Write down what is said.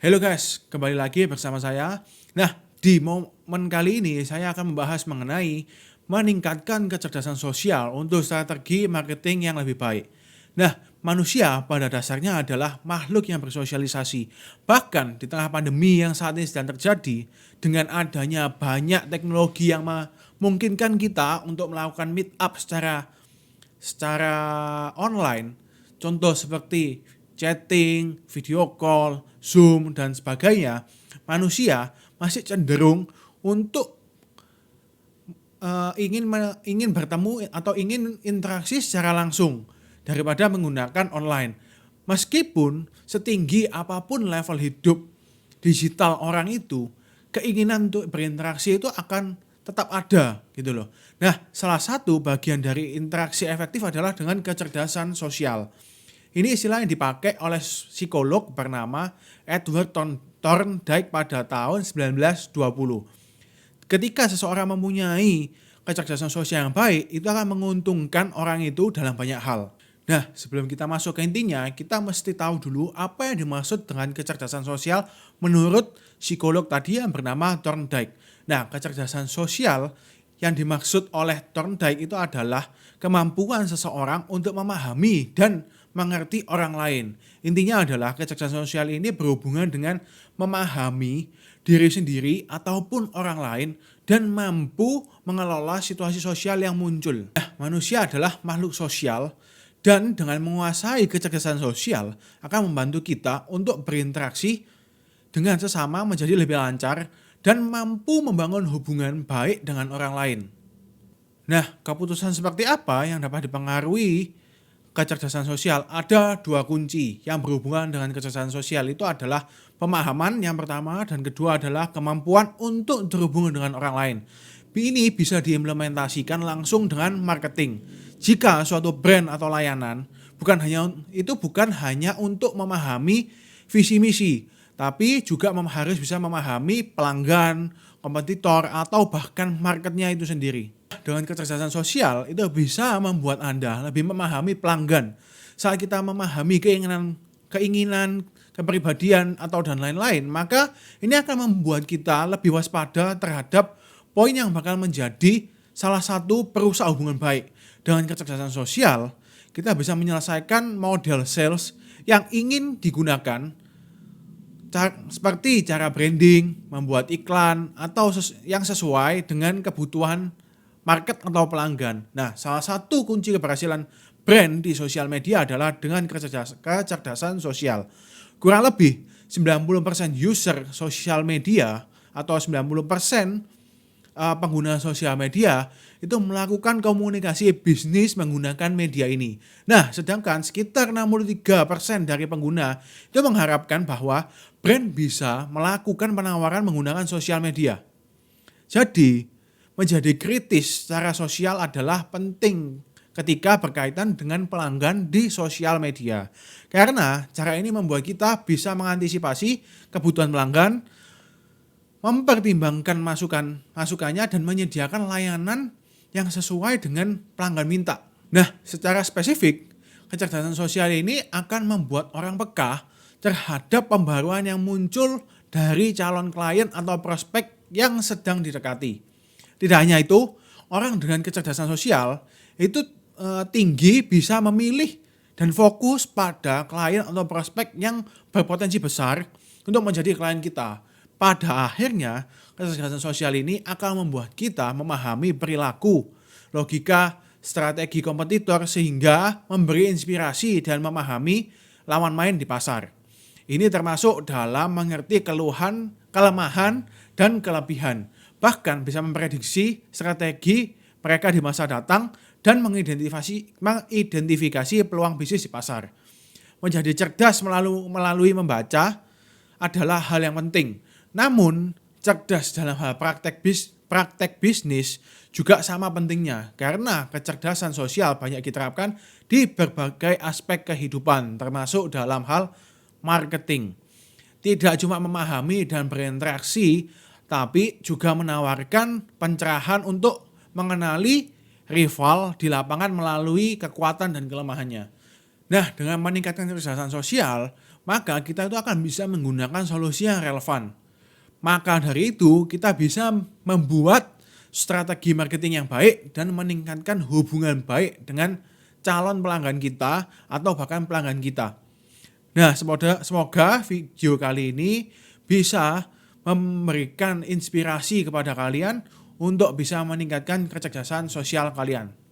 Halo guys, kembali lagi bersama saya. Nah, di momen kali ini saya akan membahas mengenai meningkatkan kecerdasan sosial untuk strategi marketing yang lebih baik. Nah, manusia pada dasarnya adalah makhluk yang bersosialisasi. Bahkan di tengah pandemi yang saat ini sedang terjadi, dengan adanya banyak teknologi yang memungkinkan kita untuk melakukan meet up secara online, contoh seperti chatting, video call, Zoom, dan sebagainya, manusia masih cenderung untuk ingin bertemu atau ingin interaksi secara langsung daripada menggunakan online. Meskipun setinggi apapun level hidup digital orang itu, keinginan untuk berinteraksi itu akan tetap ada gitu loh. Nah, salah satu bagian dari interaksi efektif adalah dengan kecerdasan sosial. Ini istilah yang dipakai oleh psikolog bernama Edward Thorndike pada tahun 1920. Ketika seseorang mempunyai kecerdasan sosial yang baik, itu akan menguntungkan orang itu dalam banyak hal. Nah, sebelum kita masuk ke intinya, kita mesti tahu dulu apa yang dimaksud dengan kecerdasan sosial menurut psikolog tadi yang bernama Thorndike. Nah, kecerdasan sosial yang dimaksud oleh Thorndike itu adalah kemampuan seseorang untuk memahami dan mengerti orang lain. Intinya adalah kecerdasan sosial ini berhubungan dengan memahami diri sendiri ataupun orang lain dan mampu mengelola situasi sosial yang muncul. Nah, manusia adalah makhluk sosial dan dengan menguasai kecerdasan sosial akan membantu kita untuk berinteraksi dengan sesama menjadi lebih lancar dan mampu membangun hubungan baik dengan orang lain. Nah, keputusan seperti apa yang dapat dipengaruhi kecerdasan sosial? Ada dua kunci yang berhubungan dengan kecerdasan sosial, itu adalah pemahaman yang pertama dan kedua adalah kemampuan untuk terhubung dengan orang lain. Ini bisa diimplementasikan langsung dengan marketing. Jika suatu brand atau layanan bukan hanya untuk memahami visi misi, tapi juga harus bisa memahami pelanggan, kompetitor, atau bahkan marketnya itu sendiri. Dengan kecerdasan sosial itu bisa membuat Anda lebih memahami pelanggan. Saat kita memahami keinginan, kepribadian atau dan lain-lain, maka ini akan membuat kita lebih waspada terhadap poin yang bakal menjadi salah satu perusak hubungan baik. Dengan kecerdasan sosial, kita bisa menyelesaikan model sales yang ingin digunakan, seperti cara branding, membuat iklan, atau yang sesuai dengan kebutuhan market atau pelanggan. Nah, salah satu kunci keberhasilan brand di sosial media adalah dengan kecerdasan sosial. Kurang lebih 90% user sosial media atau 90% pengguna sosial media itu melakukan komunikasi bisnis menggunakan media ini. Nah, sedangkan sekitar 63% dari pengguna itu mengharapkan bahwa brand bisa melakukan penawaran menggunakan sosial media. Jadi, menjadi kritis secara sosial adalah penting ketika berkaitan dengan pelanggan di sosial media. Karena cara ini membuat kita bisa mengantisipasi kebutuhan pelanggan, mempertimbangkan masukannya dan menyediakan layanan yang sesuai dengan pelanggan minta. Nah, secara spesifik, kecerdasan sosial ini akan membuat orang peka terhadap pembaruan yang muncul dari calon klien atau prospek yang sedang didekati. Tidak hanya itu, orang dengan kecerdasan sosial itu tinggi bisa memilih dan fokus pada klien atau prospek yang berpotensi besar untuk menjadi klien kita. Pada akhirnya, kecerdasan sosial ini akan membuat kita memahami perilaku, logika, strategi kompetitor sehingga memberi inspirasi dan memahami lawan main di pasar. Ini termasuk dalam mengerti keluhan, kelemahan, dan kelebihan. Bahkan bisa memprediksi strategi mereka di masa datang dan mengidentifikasi peluang bisnis di pasar. Menjadi cerdas melalui membaca adalah hal yang penting. Namun, cerdas dalam hal praktek bisnis juga sama pentingnya karena kecerdasan sosial banyak diterapkan di berbagai aspek kehidupan termasuk dalam hal marketing. Tidak cuma memahami dan berinteraksi, tapi juga menawarkan pencerahan untuk mengenali rival di lapangan melalui kekuatan dan kelemahannya. Nah, dengan meningkatkan kecerdasan sosial, maka kita itu akan bisa menggunakan solusi yang relevan. Maka dari itu kita bisa membuat strategi marketing yang baik dan meningkatkan hubungan baik dengan calon pelanggan kita atau bahkan pelanggan kita. Nah, semoga video kali ini bisa memberikan inspirasi kepada kalian untuk bisa meningkatkan kecerdasan sosial kalian.